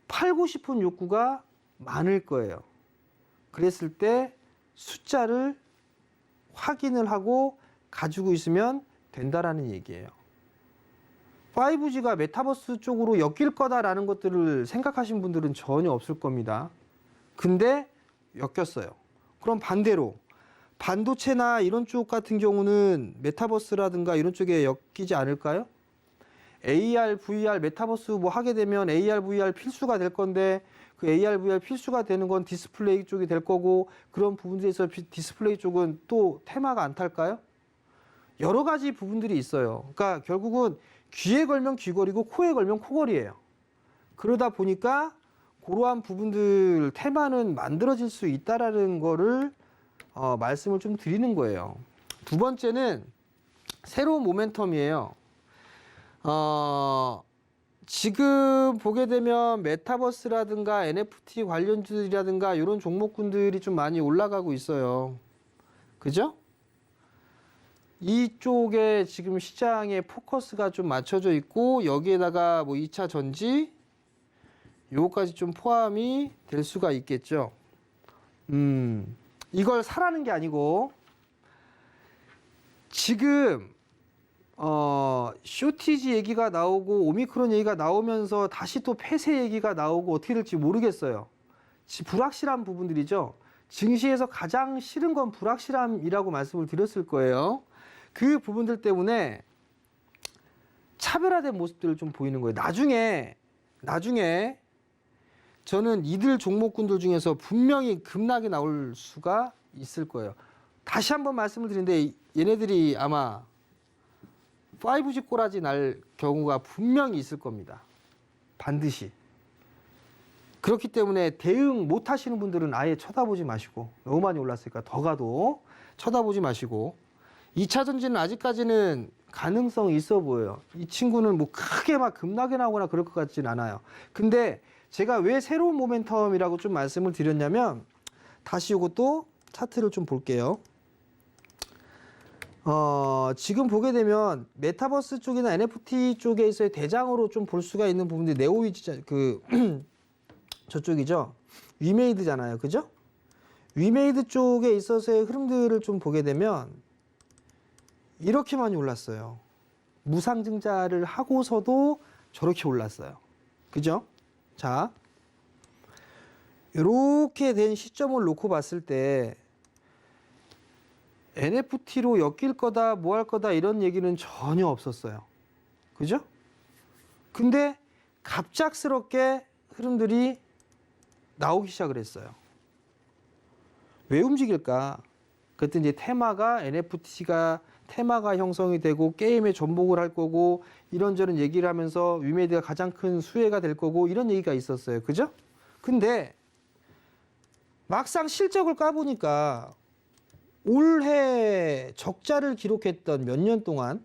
팔고 싶은 욕구가 많을 거예요. 그랬을 때 숫자를 확인을 하고 가지고 있으면 된다라는 얘기예요. 5G가 메타버스 쪽으로 엮일 거다라는 것들을 생각하신 분들은 전혀 없을 겁니다. 근데 엮였어요. 그럼 반대로 반도체나 이런 쪽 같은 경우는 메타버스라든가 이런 쪽에 엮이지 않을까요? AR, VR, 메타버스 뭐 하게 되면 AR, VR 필수가 될 건데 그 AR, VR 필수가 되는 건 디스플레이 쪽이 될 거고 그런 부분들에서 디스플레이 쪽은 또 테마가 안 탈까요? 여러 가지 부분들이 있어요. 그러니까 결국은 귀에 걸면 귀걸이고 코에 걸면 코걸이에요. 그러다 보니까 그러한 부분들 테마는 만들어질 수 있다라는 거를 말씀을 좀 드리는 거예요. 두 번째는 새로운 모멘텀이에요. 지금 보게 되면 메타버스라든가 NFT 관련주들이라든가 이런 종목군들이 좀 많이 올라가고 있어요. 그죠? 이쪽에 지금 시장의 포커스가 좀 맞춰져 있고 여기에다가 뭐 2차 전지 요거까지 좀 포함이 될 수가 있겠죠. 이걸 사라는 게 아니고 지금 쇼티지 얘기가 나오고 오미크론 얘기가 나오면서 다시 또 폐쇄 얘기가 나오고 어떻게 될지 모르겠어요. 불확실한 부분들이죠. 증시에서 가장 싫은 건 불확실함이라고 말씀을 드렸을 거예요. 그 부분들 때문에 차별화된 모습들을 좀 보이는 거예요. 나중에 저는 이들 종목군들 중에서 분명히 급락이 나올 수가 있을 거예요. 다시 한번 말씀을 드리는데 얘네들이 아마 5G 꼬라지 날 경우가 분명히 있을 겁니다. 반드시. 그렇기 때문에 대응 못 하시는 분들은 아예 쳐다보지 마시고 너무 많이 올랐으니까 더 가도 쳐다보지 마시고 2차 전지는 아직까지는 가능성이 있어 보여요. 이 친구는 뭐 크게 막 급락이 나거나 그럴 것 같지는 않아요. 근데 제가 왜 새로운 모멘텀이라고 좀 말씀을 드렸냐면 다시 이것도 차트를 좀 볼게요. 지금 보게 되면 메타버스 쪽이나 NFT 쪽에서의 대장으로 좀 볼 수가 있는 부분들이 네오위즈 저쪽이죠. 위메이드잖아요. 그죠? 위메이드 쪽에 있어서의 흐름들을 좀 보게 되면 이렇게 많이 올랐어요. 무상증자를 하고서도 저렇게 올랐어요. 그죠? 자, 이렇게 된 시점을 놓고 봤을 때 NFT로 엮일 거다, 뭐 할 거다 이런 얘기는 전혀 없었어요. 그죠? 근데 갑작스럽게 흐름들이 나오기 시작을 했어요. 왜 움직일까? 그때 이제 테마가 형성이 되고 게임에 접목을 할 거고 이런저런 얘기를 하면서 위메이드가 가장 큰 수혜가 될 거고 이런 얘기가 있었어요. 그죠? 근데 막상 실적을 까보니까 올해 적자를 기록했던 몇 년 동안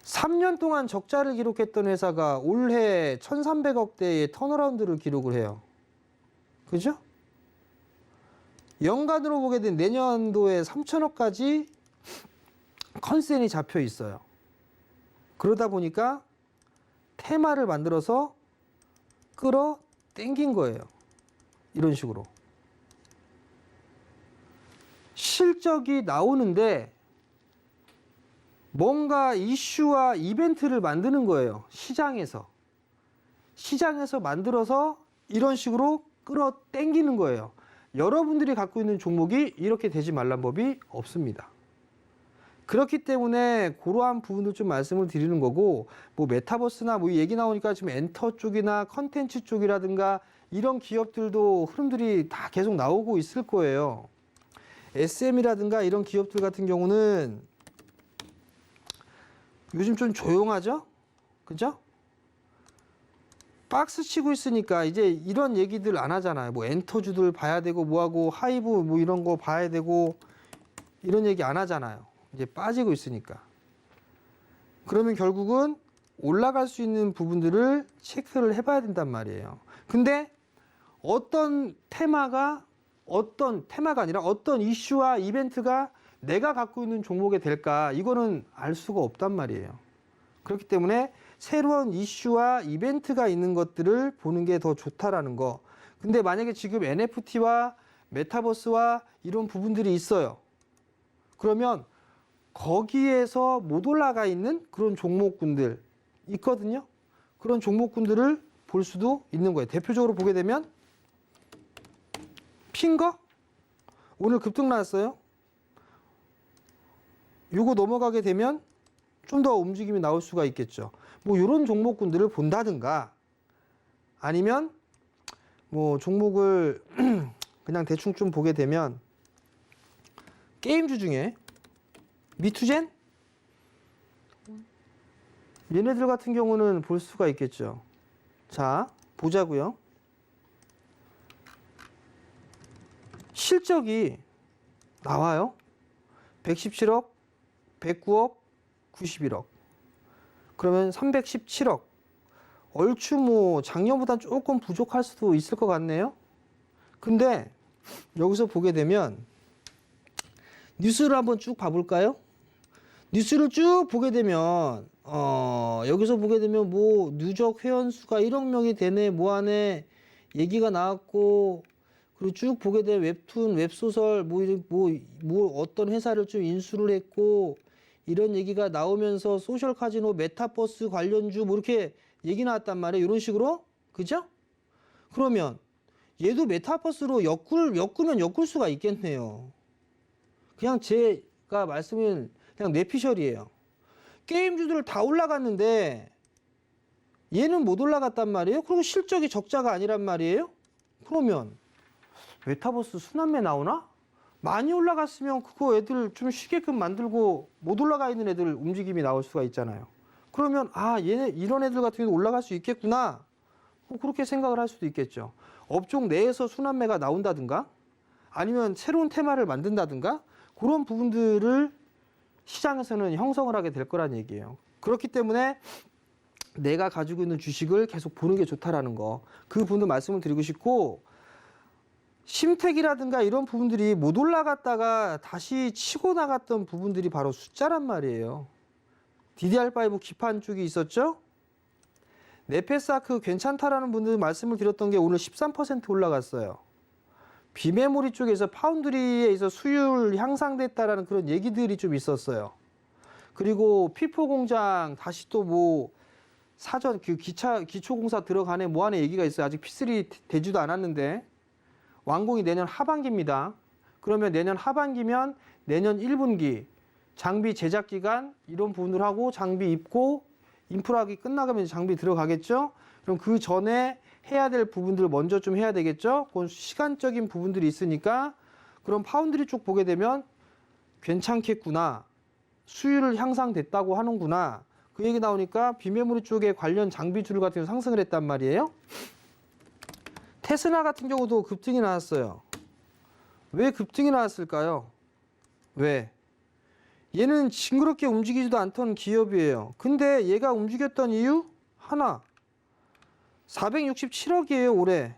3년 동안 적자를 기록했던 회사가 올해 1,300억대의 턴어라운드를 기록을 해요. 그죠? 연간으로 보게 된 내년도에 3천억까지 컨센이 잡혀 있어요. 그러다 보니까 테마를 만들어서 끌어 당긴 거예요. 이런 식으로. 실적이 나오는데 뭔가 이슈와 이벤트를 만드는 거예요. 시장에서 만들어서 이런 식으로 끌어 당기는 거예요. 여러분들이 갖고 있는 종목이 이렇게 되지 말란 법이 없습니다. 그렇기 때문에 그러한 부분도 좀 말씀을 드리는 거고, 뭐 메타버스나 뭐 얘기 나오니까 지금 엔터 쪽이나 컨텐츠 쪽이라든가 이런 기업들도 흐름들이 다 계속 나오고 있을 거예요. SM이라든가 이런 기업들 같은 경우는 요즘 좀 조용하죠? 그죠? 박스 치고 있으니까 이제 이런 얘기들 안 하잖아요. 뭐 엔터주들 봐야 되고 뭐하고 하이브 뭐 이런 거 봐야 되고 이런 얘기 안 하잖아요. 이제 빠지고 있으니까. 그러면 결국은 올라갈 수 있는 부분들을 체크를 해봐야 된단 말이에요. 근데 어떤 테마가 아니라 어떤 이슈와 이벤트가 내가 갖고 있는 종목에 될까, 이거는 알 수가 없단 말이에요. 그렇기 때문에 새로운 이슈와 이벤트가 있는 것들을 보는 게 더 좋다라는 거. 근데 만약에 지금 NFT와 메타버스와 이런 부분들이 있어요. 그러면 거기에서 못 올라가 있는 그런 종목군들 있거든요. 그런 종목군들을 볼 수도 있는 거예요. 대표적으로 보게 되면 핑거 오늘 급등 나왔어요. 요거 넘어가게 되면 좀 더 움직임이 나올 수가 있겠죠. 뭐 이런 종목군들을 본다든가, 아니면 뭐 종목을 그냥 대충 좀 보게 되면 게임주 중에 미투젠? 얘네들 같은 경우는 볼 수가 있겠죠. 자, 보자고요. 실적이 나와요. 117억, 109억, 91억. 그러면 317억. 얼추 뭐 작년보다 조금 부족할 수도 있을 것 같네요. 근데 여기서 보게 되면 뉴스를 한번 쭉 봐볼까요? 뉴스를 쭉 보게 되면 여기서 보게 되면 뭐 누적 회원수가 1억 명이 되네 뭐하네 얘기가 나왔고, 그리고 쭉 보게 되면 웹툰, 웹소설 뭐 어떤 회사를 좀 인수를 했고 이런 얘기가 나오면서 소셜 카지노, 메타버스 관련주 뭐 이렇게 얘기 나왔단 말이에요. 이런 식으로. 그죠? 그러면 얘도 메타버스로 엮으면 엮을 수가 있겠네요. 그냥 제가 말씀은 그냥 뇌피셜이에요. 게임주들 다 올라갔는데 얘는 못 올라갔단 말이에요. 그리고 실적이 적자가 아니란 말이에요. 그러면 메타버스 순환매 나오나? 많이 올라갔으면 그거 애들 좀 쉬게끔 만들고 못 올라가 있는 애들 움직임이 나올 수가 있잖아요. 그러면 얘네 이런 애들 같은 경우 올라갈 수 있겠구나. 그렇게 생각을 할 수도 있겠죠. 업종 내에서 순환매가 나온다든가, 아니면 새로운 테마를 만든다든가, 그런 부분들을 시장에서는 형성을 하게 될 거란 얘기예요. 그렇기 때문에 내가 가지고 있는 주식을 계속 보는 게 좋다라는 거, 그 부분도 말씀을 드리고 싶고, 심택이라든가 이런 부분들이 못 올라갔다가 다시 치고 나갔던 부분들이 바로 숫자란 말이에요. DDR5 기판 쪽이 있었죠? 네페사크 괜찮다라는 분들 말씀을 드렸던 게 오늘 13% 올라갔어요. 비메모리 쪽에서 파운드리에 있어 수율 향상됐다라는 그런 얘기들이 좀 있었어요. 그리고 피포 공장 다시 또 뭐 사전 기초공사 들어가네 뭐하네 얘기가 있어요. 아직 P3 되지도 않았는데 완공이 내년 하반기입니다. 그러면 내년 하반기면 내년 1분기 장비 제작 기간 이런 부분을 하고 장비 입고 인프라기 끝나가면 장비 들어가겠죠. 그럼 그 전에 해야 될 부분들을 먼저 좀 해야 되겠죠. 그건 시간적인 부분들이 있으니까, 그럼 파운드리 쪽 보게 되면 괜찮겠구나. 수율을 향상됐다고 하는구나. 그 얘기 나오니까 비메모리 쪽에 관련 장비줄 같은 경우 상승을 했단 말이에요. 테스라 같은 경우도 급등이 나왔어요. 왜 급등이 나왔을까요? 왜? 얘는 징그럽게 움직이지도 않던 기업이에요. 근데 얘가 움직였던 이유? 하나. 467억이에요, 올해.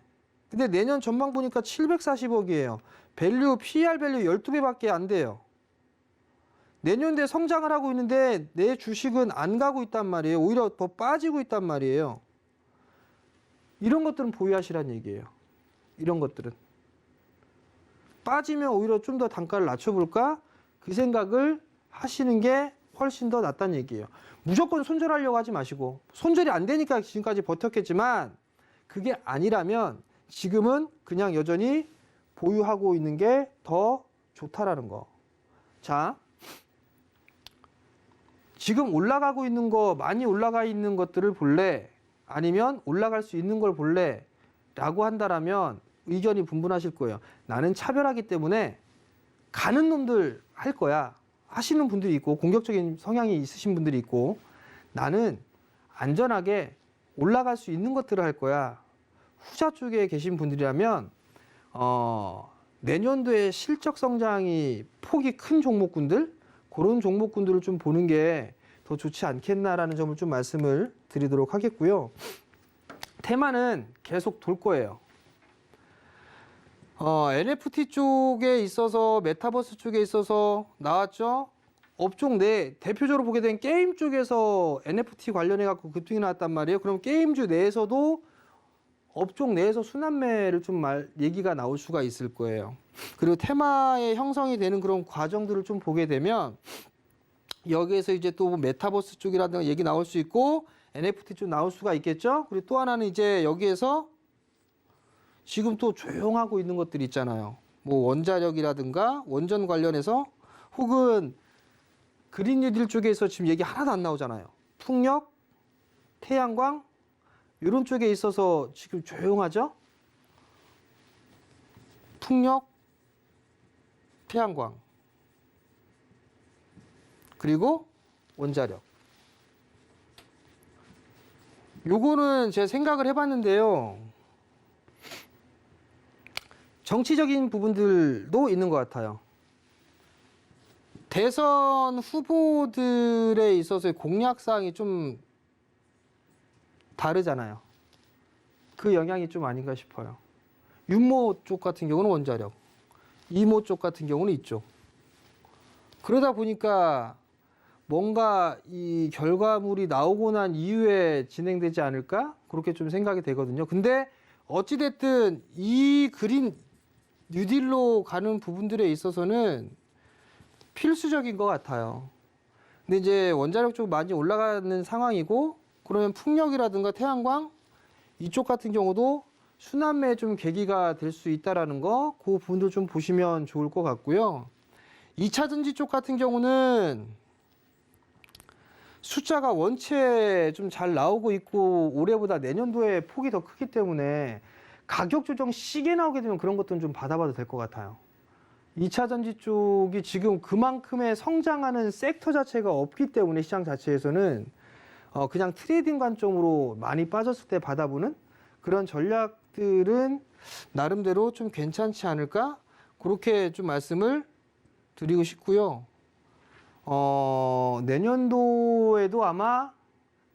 근데 내년 전망 보니까 740억이에요. 밸류, PER 밸류 12배밖에 안 돼요. 내년도에 성장을 하고 있는데 내 주식은 안 가고 있단 말이에요. 오히려 더 빠지고 있단 말이에요. 이런 것들은 보유하시란 얘기예요. 이런 것들은. 빠지면 오히려 좀 더 단가를 낮춰볼까? 그 생각을 하시는 게 훨씬 더 낫다는 얘기예요. 무조건 손절하려고 하지 마시고, 손절이 안 되니까 지금까지 버텼겠지만 그게 아니라면 지금은 그냥 여전히 보유하고 있는 게 더 좋다라는 거. 자, 지금 올라가고 있는 거, 많이 올라가 있는 것들을 볼래? 아니면 올라갈 수 있는 걸 볼래? 라고 한다라면 의견이 분분하실 거예요. 나는 차별하기 때문에 가는 놈들 할 거야. 하시는 분들이 있고, 공격적인 성향이 있으신 분들이 있고, 나는 안전하게 올라갈 수 있는 것들을 할 거야. 후자 쪽에 계신 분들이라면 내년도에 실적 성장이 폭이 큰 종목군들, 그런 종목군들을 좀 보는 게 더 좋지 않겠나라는 점을 좀 말씀을 드리도록 하겠고요. 테마는 계속 돌 거예요. NFT 쪽에 있어서 메타버스 쪽에 있어서 나왔죠. 업종 내 대표적으로 보게 된 게임 쪽에서 NFT 관련해 갖고 급등이 나왔단 말이에요. 그럼 게임주 내에서도 업종 내에서 순환매를 좀 얘기가 나올 수가 있을 거예요. 그리고 테마의 형성이 되는 그런 과정들을 좀 보게 되면 여기에서 이제 또 메타버스 쪽이라든가 얘기 나올 수 있고 NFT 쪽 나올 수가 있겠죠. 그리고 또 하나는 이제 여기에서 지금 또 조용하고 있는 것들이 있잖아요. 뭐 원자력이라든가 원전 관련해서 혹은 그린 뉴딜 쪽에서 지금 얘기 하나도 안 나오잖아요. 풍력, 태양광 이런 쪽에 있어서 지금 조용하죠. 풍력, 태양광 그리고 원자력. 요거는 제가 생각을 해봤는데요. 정치적인 부분들도 있는 것 같아요. 대선 후보들에 있어서의 공약사항이 좀 다르잖아요. 그 영향이 좀 아닌가 싶어요. 윤모 쪽 같은 경우는 원자력, 이모 쪽 같은 경우는 이쪽. 그러다 보니까 뭔가 이 결과물이 나오고 난 이후에 진행되지 않을까? 그렇게 좀 생각이 되거든요. 근데 어찌됐든 이 그린 뉴딜로 가는 부분들에 있어서는 필수적인 것 같아요. 근데 이제 원자력 쪽 많이 올라가는 상황이고, 그러면 풍력이라든가 태양광 이쪽 같은 경우도 순환매의 좀 계기가 될 수 있다라는 거, 그 부분도 좀 보시면 좋을 것 같고요. 2차 전지 쪽 같은 경우는 숫자가 원체 좀 잘 나오고 있고 올해보다 내년도에 폭이 더 크기 때문에 가격 조정 시기에 나오게 되면 그런 것들은 좀 받아봐도 될 것 같아요. 2차 전지 쪽이 지금 그만큼의 성장하는 섹터 자체가 없기 때문에 시장 자체에서는 그냥 트레이딩 관점으로 많이 빠졌을 때 받아보는 그런 전략들은 나름대로 좀 괜찮지 않을까? 그렇게 좀 말씀을 드리고 싶고요. 내년도에도 아마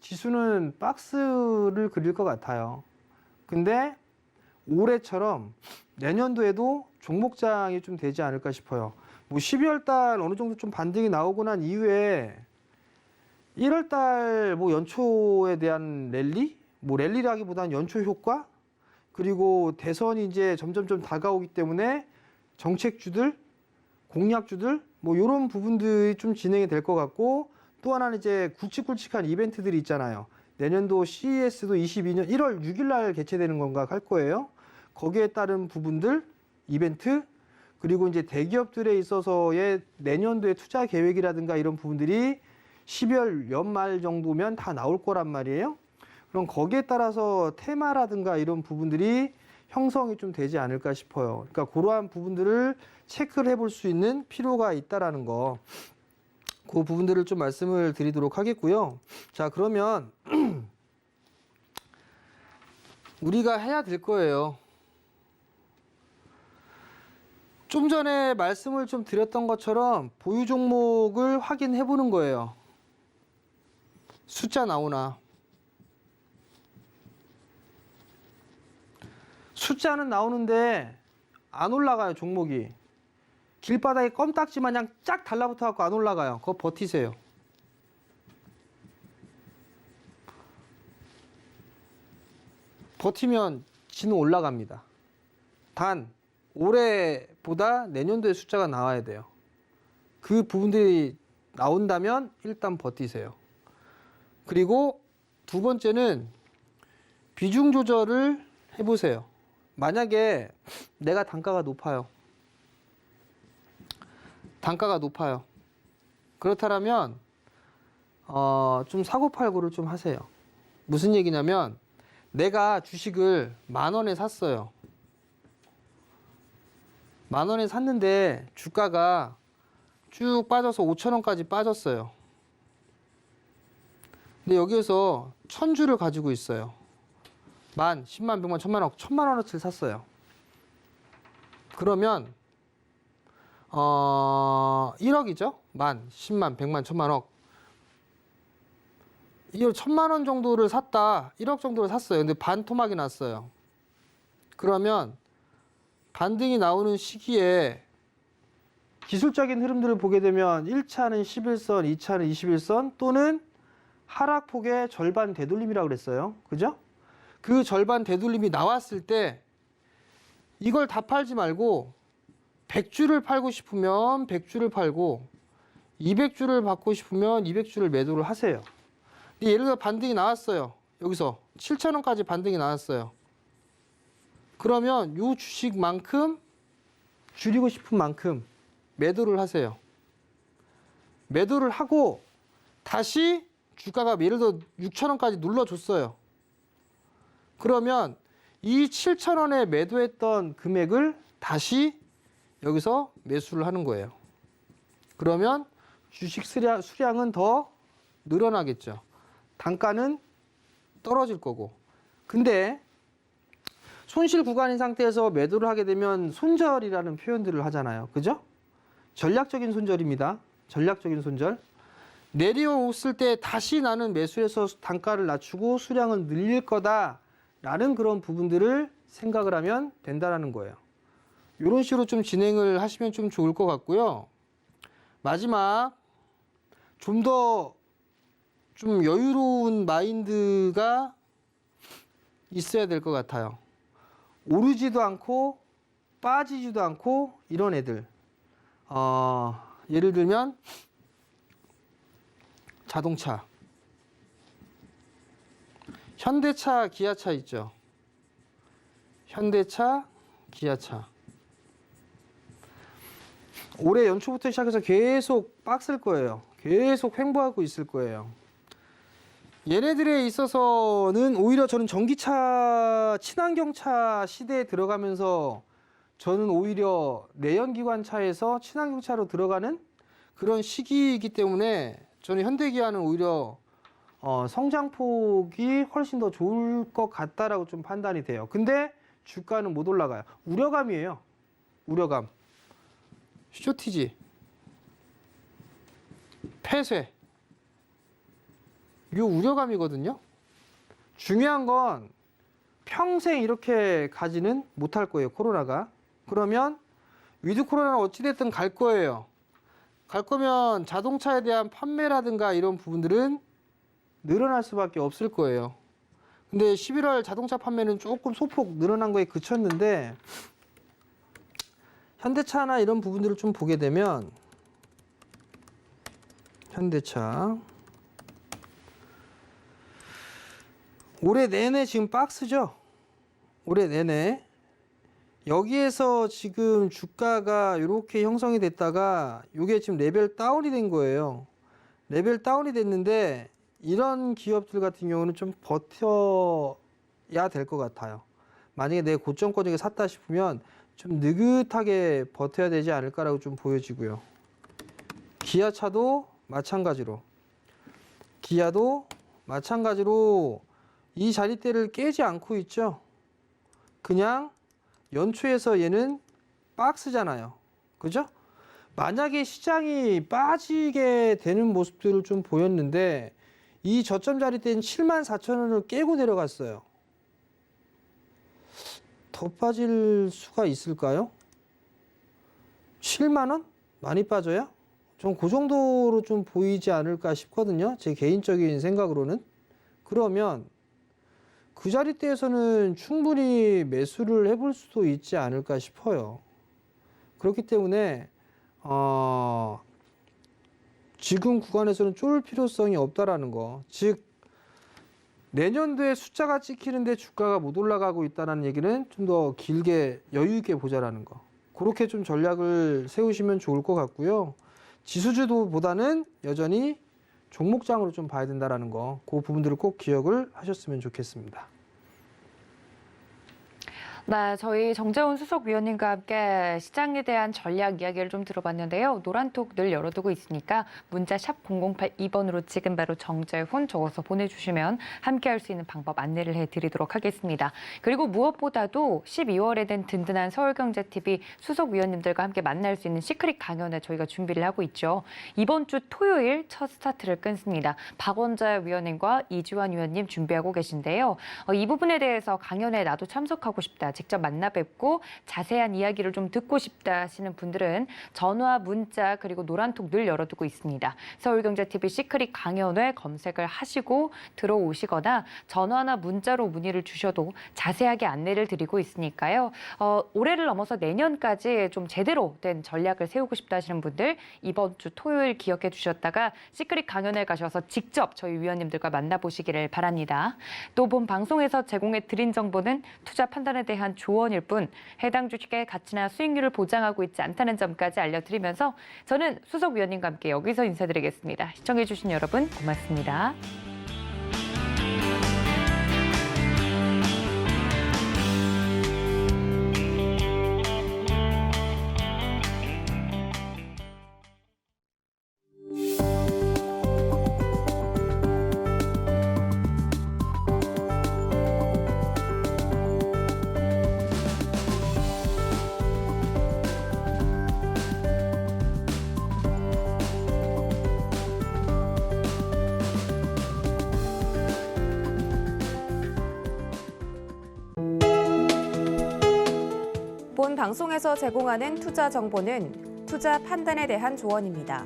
지수는 박스를 그릴 것 같아요. 근데 올해처럼 내년도에도 종목장이 좀 되지 않을까 싶어요. 뭐 12월 달 어느 정도 좀 반등이 나오고 난 이후에 1월 달 뭐 연초에 대한 랠리? 뭐 랠리라기보다는 연초 효과? 그리고 대선이 이제 점점점 다가오기 때문에 정책주들, 공약주들 뭐 이런 부분들이 좀 진행이 될 것 같고, 또 하나는 이제 굵직굵직한 이벤트들이 있잖아요. 내년도 CES도 22년 1월 6일 날 개최되는 건가 할 거예요. 거기에 따른 부분들, 이벤트, 그리고 이제 대기업들에 있어서의 내년도의 투자 계획이라든가 이런 부분들이 12월 연말 정도면 다 나올 거란 말이에요. 그럼 거기에 따라서 테마라든가 이런 부분들이 형성이 좀 되지 않을까 싶어요. 그러니까 그러한 부분들을 체크를 해볼 수 있는 필요가 있다라는 거, 그 부분들을 좀 말씀을 드리도록 하겠고요. 자, 그러면 우리가 해야 될 거예요. 좀 전에 말씀을 좀 드렸던 것처럼 보유 종목을 확인해 보는 거예요. 숫자 나오나. 숫자는 나오는데 안 올라가요, 종목이. 길바닥에 껌딱지 마냥 쫙 달라붙어 갖고 안 올라가요. 그거 버티세요. 버티면 지는 올라갑니다. 단 올해보다 내년도에 숫자가 나와야 돼요. 그 부분들이 나온다면 일단 버티세요. 그리고 두 번째는 비중 조절을 해보세요. 만약에 내가 단가가 높아요. 그렇다면 좀 사고팔고를 좀 하세요. 무슨 얘기냐면 내가 주식을 10,000원에 샀어요. 10,000원에 샀는데 주가가 쭉 빠져서 5,000원까지 빠졌어요. 근데 여기에서 1,000주를 가지고 있어요. 10,000, 10만, 100만, 1,000만, 1,000만원어치를 샀어요. 그러면 1억이죠? 10,000, 10만, 100만, 1,000만억. 이걸 1,000만 원 정도를 샀다. 1억 정도를 샀어요. 근데 반토막이 났어요. 그러면 반등이 나오는 시기에 기술적인 흐름들을 보게 되면 1차는 11선, 2차는 21선 또는 하락폭의 절반 되돌림이라고 그랬어요. 그죠? 그 절반 되돌림이 나왔을 때 이걸 다 팔지 말고 100주를 팔고 싶으면 100주를 팔고 200주를 받고 싶으면 200주를 매도를 하세요. 근데 예를 들어 반등이 나왔어요. 여기서 7,000원까지 반등이 나왔어요. 그러면 이 주식만큼 줄이고 싶은 만큼 매도를 하세요. 매도를 하고 다시 주가가 예를 들어 6,000원까지 눌러줬어요. 그러면 이 7,000원에 매도했던 금액을 다시 여기서 매수를 하는 거예요. 그러면 주식 수량은 더 늘어나겠죠. 단가는 떨어질 거고. 근데 손실 구간인 상태에서 매도를 하게 되면 손절이라는 표현들을 하잖아요. 그죠? 전략적인 손절입니다. 전략적인 손절. 내려왔을 때 다시 나는 매수해서 단가를 낮추고 수량을 늘릴 거다라는 그런 부분들을 생각을 하면 된다라는 거예요. 이런 식으로 좀 진행을 하시면 좀 좋을 것 같고요. 마지막 좀 더 좀 여유로운 마인드가 있어야 될 것 같아요. 오르지도 않고 빠지지도 않고 이런 애들. 예를 들면 자동차, 현대차, 기아차 있죠. 현대차, 기아차. 올해 연초부터 시작해서 계속 빡셀 거예요. 계속 횡보하고 있을 거예요. 얘네들에 있어서는 오히려 저는 전기차, 친환경차 시대에 들어가면서 저는 오히려 내연기관차에서 친환경차로 들어가는 그런 시기이기 때문에 저는 현대기아는 오히려 성장폭이 훨씬 더 좋을 것 같다라고 좀 판단이 돼요. 근데 주가는 못 올라가요. 우려감이에요. 우려감. 쇼티지, 폐쇄, 이 우려감이거든요. 중요한 건 평생 이렇게 가지는 못할 거예요. 코로나가. 그러면 위드 코로나는 어찌됐든 갈 거예요. 갈 거면 자동차에 대한 판매라든가 이런 부분들은 늘어날 수밖에 없을 거예요. 근데 11월 자동차 판매는 조금 소폭 늘어난 거에 그쳤는데 현대차나 이런 부분들을 좀 보게 되면 현대차 올해 내내 지금 박스죠. 올해 내내 여기에서 지금 주가가 이렇게 형성이 됐다가 이게 지금 레벨 다운이 된 거예요. 레벨 다운이 됐는데 이런 기업들 같은 경우는 좀 버텨야 될 것 같아요. 만약에 내 고점권역에 샀다 싶으면 좀 느긋하게 버텨야 되지 않을까라고 좀 보여지고요. 기아차도 마찬가지로 기아도 마찬가지로 이 자리대를 깨지 않고 있죠. 그냥 연초에서 얘는 박스잖아요. 그죠? 만약에 시장이 빠지게 되는 모습들을 좀 보였는데 이 저점 자리대는 74,000원을 깨고 내려갔어요. 더 빠질 수가 있을까요? 7만 원? 많이 빠져요? 전 그 정도로 좀 보이지 않을까 싶거든요. 제 개인적인 생각으로는. 그러면 그 자리대에서는 충분히 매수를 해볼 수도 있지 않을까 싶어요. 그렇기 때문에 지금 구간에서는 쫄 필요성이 없다라는 거. 즉 내년도에 숫자가 찍히는데 주가가 못 올라가고 있다는 얘기는 좀 더 길게 여유 있게 보자라는 거. 그렇게 좀 전략을 세우시면 좋을 것 같고요. 지수주도보다는 여전히 종목장으로 좀 봐야 된다라는 거. 그 부분들을 꼭 기억을 하셨으면 좋겠습니다. 네, 저희 정재훈 수석위원님과 함께 시장에 대한 전략 이야기를 좀 들어봤는데요. 노란톡 늘 열어두고 있으니까 문자 샵 0082번으로 지금 바로 정재훈 적어서 보내주시면 함께 할 수 있는 방법 안내를 해드리도록 하겠습니다. 그리고 무엇보다도 12월에 된 든든한 서울경제TV 수석위원님들과 함께 만날 수 있는 시크릿 강연을 저희가 준비를 하고 있죠. 이번 주 토요일 첫 스타트를 끊습니다. 박원자 위원님과 이주환 위원님 준비하고 계신데요. 이 부분에 대해서 강연에 나도 참석하고 싶다. 직접 만나 뵙고 자세한 이야기를 좀 듣고 싶다 하시는 분들은 전화, 문자 그리고 노란톡 늘 열어두고 있습니다. 서울경제TV 시크릿 강연회 검색을 하시고 들어오시거나 전화나 문자로 문의를 주셔도 자세하게 안내를 드리고 있으니까요. 올해를 넘어서 내년까지 좀 제대로 된 전략을 세우고 싶다 하시는 분들 이번 주 토요일 기억해 주셨다가 시크릿 강연회 가셔서 직접 저희 위원님들과 만나보시기를 바랍니다. 또 본 방송에서 제공해 드린 정보는 투자 판단에 대한 조언일 뿐 해당 주식의 가치나 수익률을 보장하고 있지 않다는 점까지 알려드리면서 저는 수석위원님과 함께 여기서 인사드리겠습니다. 시청해주신 여러분 고맙습니다. 본 방송에서 제공하는 투자 정보는 투자 판단에 대한 조언입니다.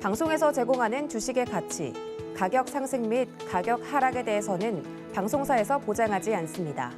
방송에서 제공하는 주식의 가치, 가격 상승 및 가격 하락에 대해서는 방송사에서 보장하지 않습니다.